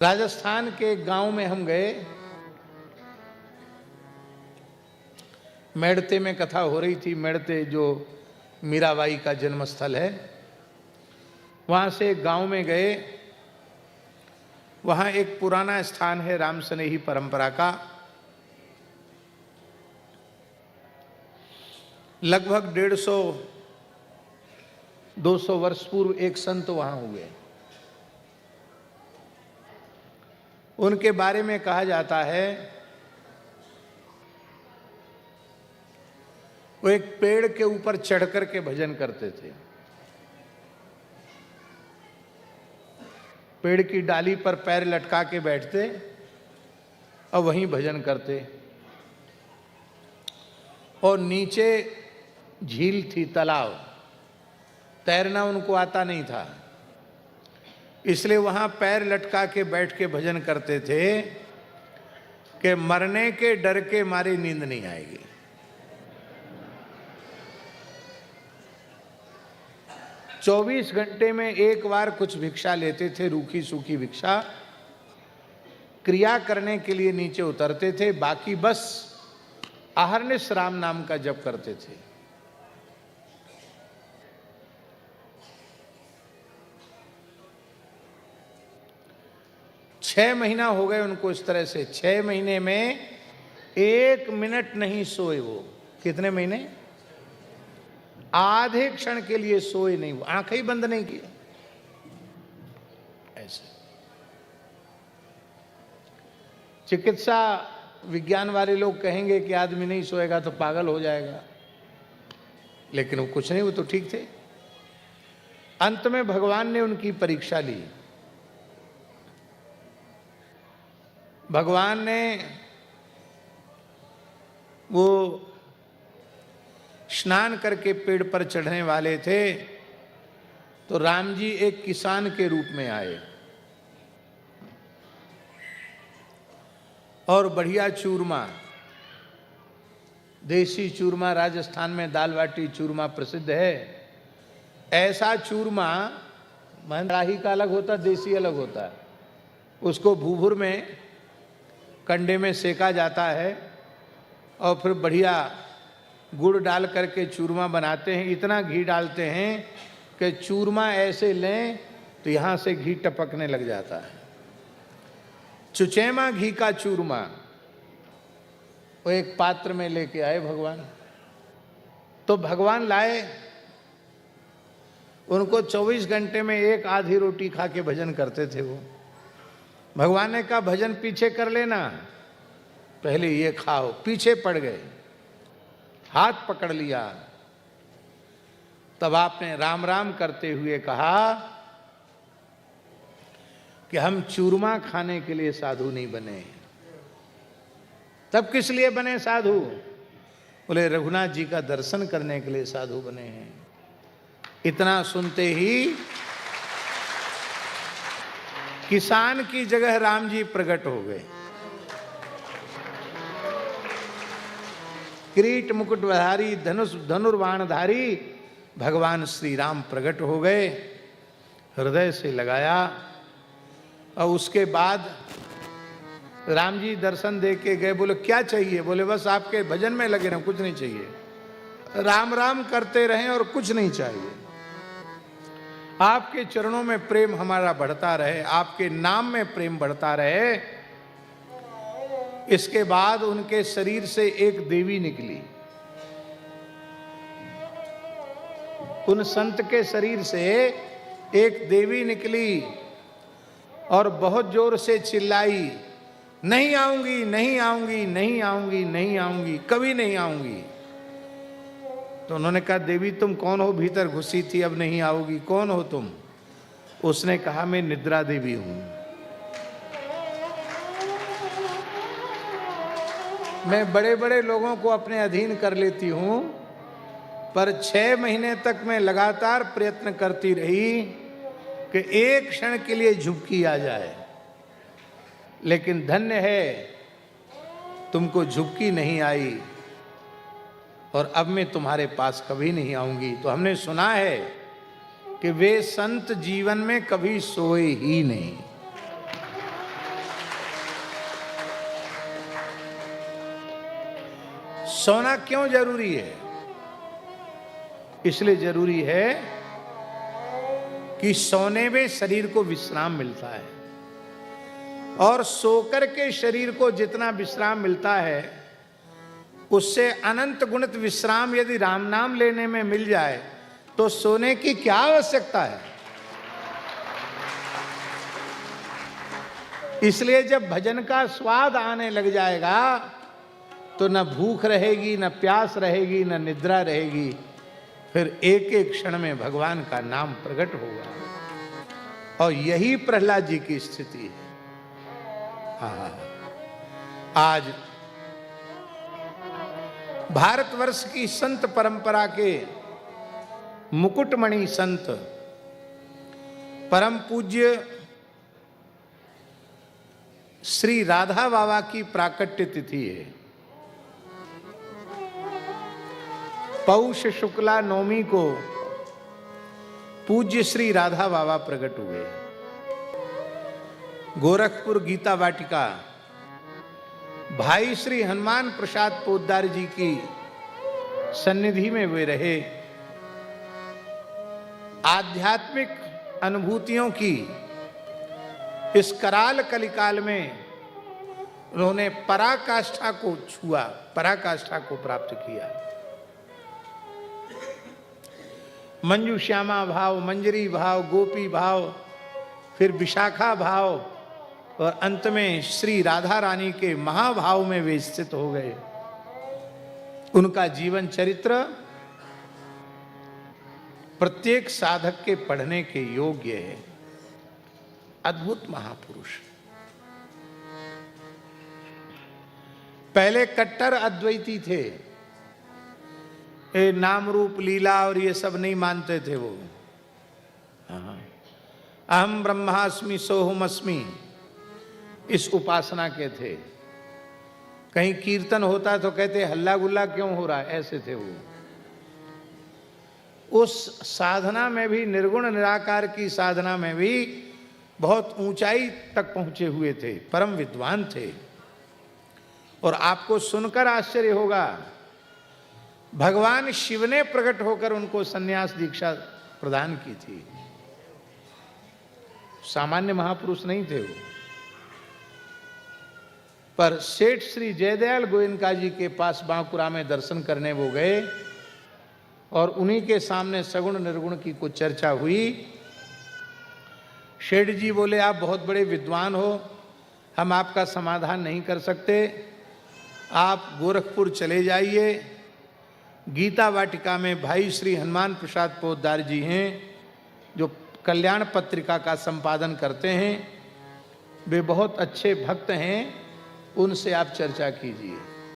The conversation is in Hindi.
राजस्थान के गांव में हम गए। मेड़ते में कथा हो रही थी। मेड़ते जो मीराबाई का जन्म स्थल है, वहां से गांव में गए। वहां एक पुराना स्थान है राम स्नेही परंपरा का। लगभग 150-200 वर्ष पूर्व एक संत वहां हुए। उनके बारे में कहा जाता है वो एक पेड़ के ऊपर चढ़ कर के भजन करते थे। पेड़ की डाली पर पैर लटका के बैठते और वहीं भजन करते। और नीचे झील थी, तालाब। तैरना उनको आता नहीं था, इसलिए वहां पैर लटका के बैठ के भजन करते थे कि मरने के डर के मारे नींद नहीं आएगी। चौबीस घंटे में एक बार कुछ भिक्षा लेते थे, रूखी सूखी भिक्षा। क्रिया करने के लिए नीचे उतरते थे, बाकी बस अहर्निश राम नाम का जप करते थे। छह महीना हो गए उनको इस तरह से। 6 महीने में 1 मिनट नहीं सोए वो। कितने महीने? आधे क्षण के लिए सोए नहीं वो, आंखें ही बंद नहीं किए। ऐसे चिकित्सा विज्ञान वाले लोग कहेंगे कि आदमी नहीं सोएगा तो पागल हो जाएगा, लेकिन वो कुछ नहीं, वो तो ठीक थे। अंत में भगवान ने उनकी परीक्षा ली। भगवान ने वो स्नान करके पेड़ पर चढ़ने वाले थे तो राम जी एक किसान के रूप में आए और बढ़िया चूरमा, देसी चूरमा, राजस्थान में दाल बाटी चूरमा प्रसिद्ध है। ऐसा चूरमा राही का अलग होता, देसी अलग होता है। उसको भूभुर में कंडे में सेका जाता है और फिर बढ़िया गुड़ डाल करके चूरमा बनाते हैं। इतना घी डालते हैं कि चूरमा ऐसे लें तो यहाँ से घी टपकने लग जाता है। चुचैमा घी का चूरमा वो एक पात्र में लेके आए भगवान। तो भगवान लाए, उनको 24 घंटे में एक आधी रोटी खा के भजन करते थे वो। भगवान ने कहा भजन पीछे कर लेना, पहले ये खाओ। पीछे पड़ गए, हाथ पकड़ लिया। तब आपने राम राम करते हुए कहा कि हम चूरमा खाने के लिए साधु नहीं बने। तब किस लिए बने साधु? बोले रघुनाथ जी का दर्शन करने के लिए साधु बने हैं। इतना सुनते ही किसान की जगह राम जी प्रकट हो गए। किरीट मुकुटधारी, धनुर्बाणधारी भगवान श्री राम प्रकट हो गए। हृदय से लगाया और उसके बाद राम जी दर्शन दे के गए। बोले क्या चाहिए? बोले बस आपके भजन में लगे रहें, कुछ नहीं चाहिए। राम राम करते रहें और कुछ नहीं चाहिए। आपके चरणों में प्रेम हमारा बढ़ता रहे, आपके नाम में प्रेम बढ़ता रहे। इसके बाद उनके शरीर से एक देवी निकली। उन संत के शरीर से एक देवी निकली और बहुत जोर से चिल्लाई, नहीं आऊंगी, नहीं आऊंगी, नहीं आऊंगी, नहीं आऊंगी, कभी नहीं आऊंगी। तो उन्होंने कहा देवी तुम कौन हो? भीतर घुसी थी, अब नहीं आओगी। कौन हो तुम? उसने कहा मैं निद्रा देवी हूं। मैं बड़े बड़े लोगों को अपने अधीन कर लेती हूं, पर 6 महीने तक मैं लगातार प्रयत्न करती रही कि एक क्षण के लिए झुपकी आ जाए, लेकिन धन्य है तुमको झुपकी नहीं आई और अब मैं तुम्हारे पास कभी नहीं आऊंगी। तो हमने सुना है कि वे संत जीवन में कभी सोए ही नहीं। सोना क्यों जरूरी है? इसलिए जरूरी है कि सोने में शरीर को विश्राम मिलता है, और सोकर के शरीर को जितना विश्राम मिलता है उससे अनंत गुणित विश्राम यदि राम नाम लेने में मिल जाए तो सोने की क्या आवश्यकता है। इसलिए जब भजन का स्वाद आने लग जाएगा तो न भूख रहेगी, न प्यास रहेगी, न निद्रा रहेगी, फिर एक एक क्षण में भगवान का नाम प्रकट होगा। और यही प्रहलाद जी की स्थिति है। आज भारतवर्ष की संत परंपरा के मुकुटमणि संत परम पूज्य श्री राधा बाबा की प्राकट्य तिथि है। पौष शुक्ला नवमी को पूज्य श्री राधा बाबा प्रकट हुए। गोरखपुर गीता वाटिका भाई श्री हनुमान प्रसाद पोद्दार जी की सन्निधि में वे रहे। आध्यात्मिक अनुभूतियों की इस कराल कलिकाल में उन्होंने पराकाष्ठा को छुआ, पराकाष्ठा को प्राप्त किया। मंजू श्यामा भाव, मंजरी भाव, गोपी भाव, फिर विशाखा भाव, और अंत में श्री राधा रानी के महाभाव में वे स्थित हो गए। उनका जीवन चरित्र प्रत्येक साधक के पढ़ने के योग्य है। अद्भुत महापुरुष। पहले कट्टर अद्वैती थे, ये नाम रूप लीला और ये सब नहीं मानते थे वो। अहम ब्रह्मास्मि सोहमस्मि इस उपासना के थे। कहीं कीर्तन होता तो कहते हल्ला गुल्ला क्यों हो रहा है, ऐसे थे वो। उस साधना में भी, निर्गुण निराकार की साधना में भी बहुत ऊंचाई तक पहुंचे हुए थे, परम विद्वान थे। और आपको सुनकर आश्चर्य होगा, भगवान शिव ने प्रकट होकर उनको सन्यास दीक्षा प्रदान की थी। सामान्य महापुरुष नहीं थे वो। पर सेठ श्री जयदयाल गोयनका जी के पास बांकुरा में दर्शन करने वो गए, और उन्हीं के सामने सगुण निर्गुण की कुछ चर्चा हुई। सेठ जी बोले, आप बहुत बड़े विद्वान हो, हम आपका समाधान नहीं कर सकते, आप गोरखपुर चले जाइए। गीता वाटिका में भाई श्री हनुमान प्रसाद पोद्दार जी हैं जो कल्याण पत्रिका का संपादन करते हैं, वे बहुत अच्छे भक्त हैं, उनसे आप चर्चा कीजिए।